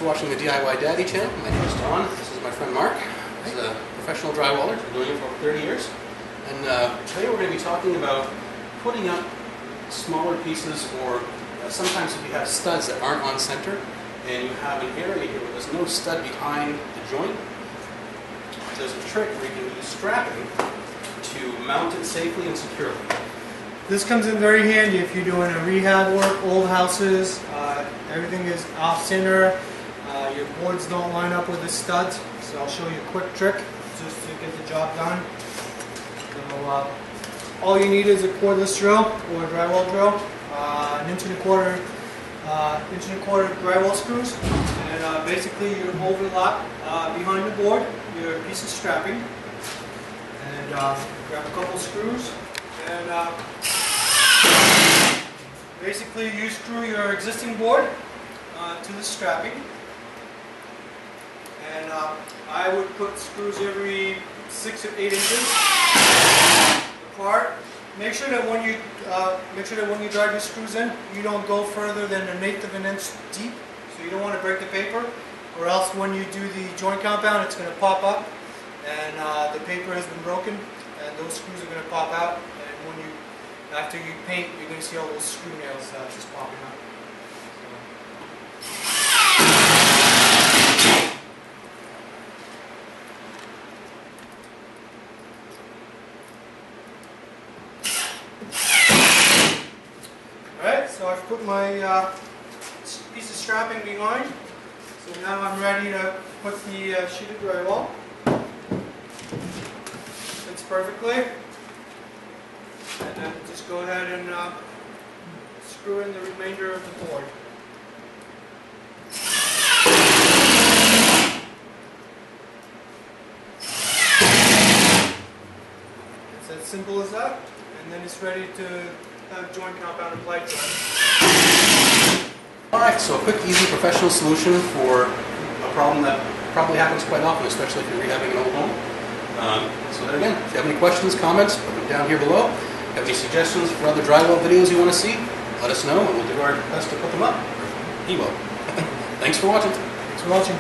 for watching the DIY Daddy channel. My name is Don. This is my friend Mark. He's a professional drywaller. He's been doing it for over 30 years. And today we're going to be talking about putting up smaller pieces, or sometimes if you have studs that aren't on center and you have an area here where there's no stud behind the joint, there's a trick where you can use strapping to mount it safely and securely. This comes in very handy if you're doing a rehab work, old houses, everything is off center, your boards don't line up with the studs, so I'll show you a quick trick just to get the job done. So, all you need is a cordless drill or a drywall drill, an inch and a quarter drywall screws, and basically you overlap behind the board your piece of strapping, and grab a couple screws, and basically you screw your existing board to the strapping, and I would put screws every 6 or 8 inches apart. Make sure that when you drive your screws in, you don't go further than 1/8 of an inch deep, so you don't want to break the paper, or else when you do the joint compound, it's going to pop up, and the paper has been broken, and those screws are going to pop out, and after you paint, you're going to see all those screw nails just popping up. Alright, so I've put my piece of strapping behind, so now I'm ready to put the sheet of drywall. Fits perfectly. And then just go ahead and screw in the remainder of the board. It's as simple as that, and then it's ready to have joint compound applied to it. Alright, so a quick, easy, professional solution for a problem that probably happens quite often, especially if you're rehabbing an old home. So there again, if you have any questions, comments, put them down here below. Have any suggestions for other drywall videos you want to see? Let us know and we'll do our best to put them up. He will. Thanks for watching. Thanks for watching.